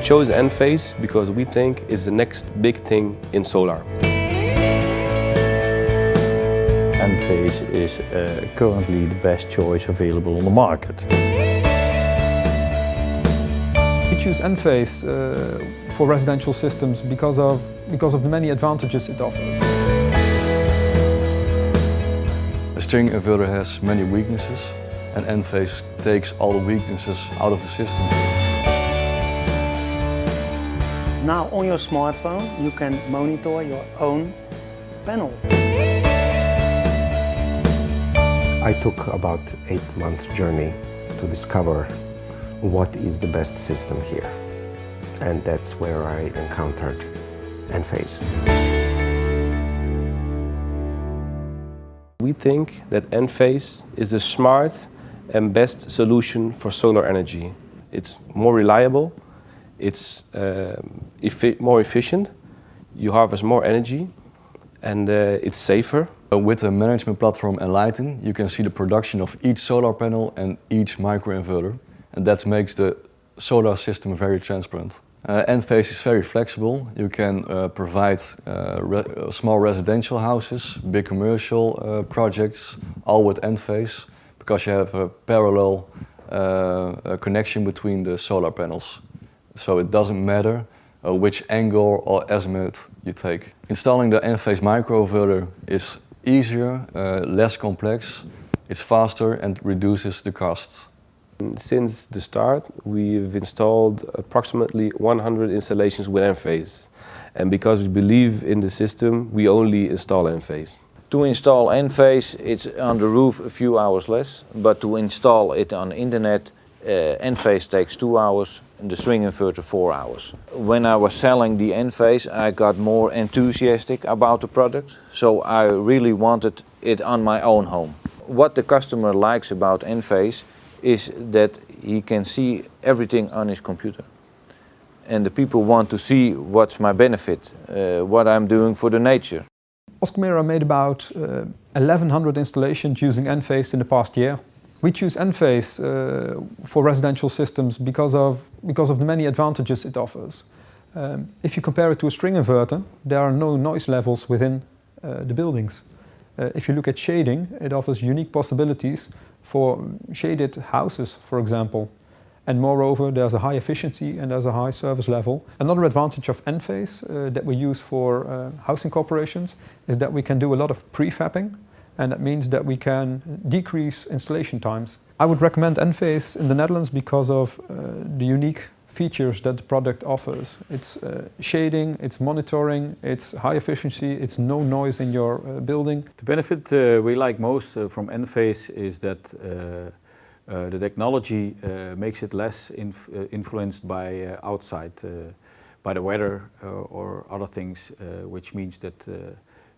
chose Enphase because we think it's the next big thing in solar. Enphase is currently the best choice available on the market. We choose Enphase for residential systems because of the many advantages it offers. A string inverter has many weaknesses, and Enphase takes all the weaknesses out of the system. Now on your smartphone you can monitor your own panel. I took about 8-month journey to discover what is the best system here. And that's where I encountered Enphase. We think that Enphase is the smart and best solution for solar energy. It's more reliable, it's more efficient, you harvest more energy, and it's safer. With the management platform Enlighten, you can see the production of each solar panel and each microinverter, and that makes the solar system very transparent. Enphase is very flexible. You can provide small residential houses, big commercial projects, all with Enphase, because you have a parallel connection between the solar panels. So it doesn't matter which angle or azimuth you take. Installing the Enphase microinverter is easier, less complex, it's faster and reduces the costs. Since the start, we've installed approximately 100 installations with Enphase. And because we believe in the system, we only install Enphase. To install Enphase, it's on the roof a few hours less, but to install it on the internet, Enphase takes 2 hours and the string inverter 4 hours. When I was selling the Enphase, I got more enthusiastic about the product, so I really wanted it on my own home. What the customer likes about Enphase is that he can see everything on his computer. And the people want to see what's my benefit, what I'm doing for the nature. Oscomera made about 1,100 installations using Enphase in the past year. We choose Enphase for residential systems because of the many advantages it offers. If you compare it to a string inverter, there are no noise levels within the buildings. If you look at shading, it offers unique possibilities for shaded houses, for example. And moreover, there's a high efficiency and there's a high service level. Another advantage of Enphase that we use for housing corporations is that we can do a lot of prefabbing, and that means that we can decrease installation times. I would recommend Enphase in the Netherlands because of the unique features that the product offers. It's shading, it's monitoring, it's high efficiency, it's no noise in your building. The benefit we like most from Enphase is that the technology makes it less influenced by outside, by the weather or other things, which means that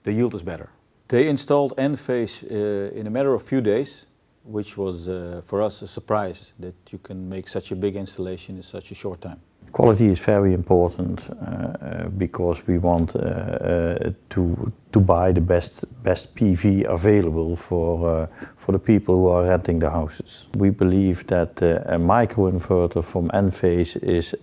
the yield is better. They installed Enphase in a matter of few days, which was for us a surprise that you can make such a big installation in such a short time. Quality is very important because we want to buy the best PV available for the people who are renting the houses. We believe that a microinverter from Enphase is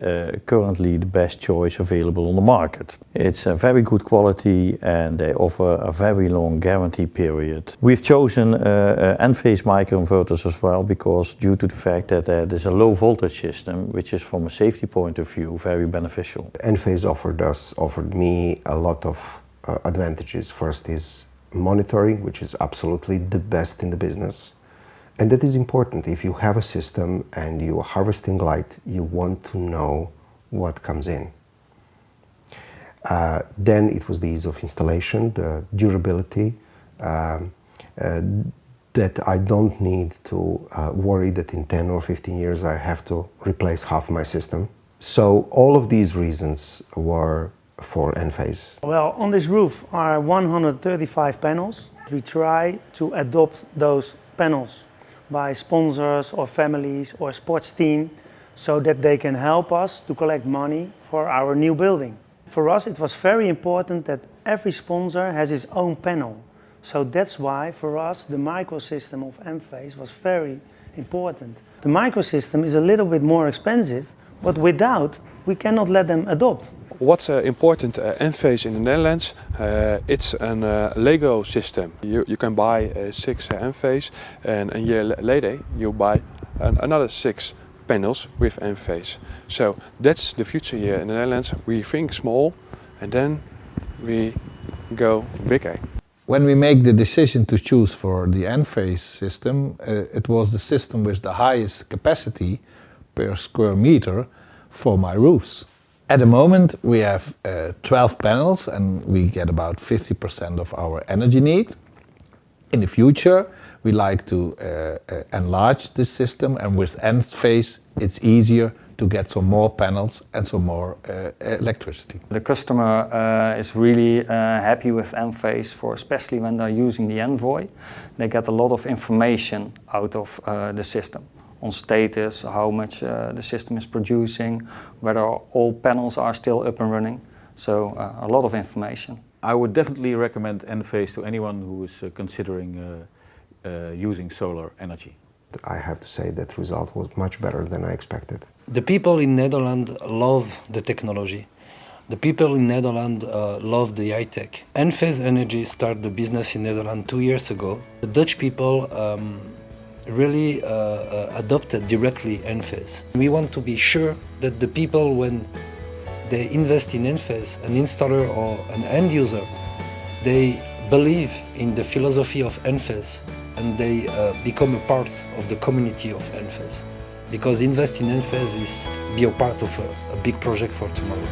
currently the best choice available on the market. It's a very good quality and they offer a very long guarantee period. We've chosen Enphase microinverters as well because due to the fact that there's a low voltage system, which is from a safety point of view very beneficial. Enphase offered me a lot of advantages. First is monitoring, which is absolutely the best in the business. And that is important. If you have a system and you are harvesting light, you want to know what comes in. Then it was the ease of installation, the durability, that I don't need to worry that in 10 or 15 years I have to replace half my system. So all of these reasons were for Enphase. Well, on this roof are 135 panels. We try to adopt those panels by sponsors or families or sports team so that they can help us to collect money for our new building. For us it was very important that every sponsor has his own panel. So that's why for us the microsystem of Enphase was very important. The microsystem is a little bit more expensive, but without, we cannot let them adopt. What's important Enphase in the Netherlands? It's a Lego system. You can buy 6 Enphase, and a year later you buy another 6 panels with Enphase. So that's the future here in the Netherlands. We think small and then we go bigger. When we make the decision to choose for the Enphase system, it was the system with the highest capacity per square meter for my roofs. At the moment we have 12 panels and we get about 50% of our energy need. In the future we like to enlarge this system, and with Enphase it's easier to get some more panels and some more electricity. The customer is really happy with Enphase, especially when they're using the Envoy. They get a lot of information out of the system on status, how much the system is producing, whether all panels are still up and running. So a lot of information. I would definitely recommend Enphase to anyone who is considering using solar energy. I have to say that result was much better than I expected. The people in Netherlands love the technology. The people in Netherlands love the high tech. Enphase Energy started the business in Netherlands 2 years ago. The Dutch people really adopted directly Enphase. We want to be sure that the people, when they invest in Enphase, an installer or an end user, they believe in the philosophy of Enphase and they become a part of the community of Enphase. Because invest in Enphase is be a part of a big project for tomorrow.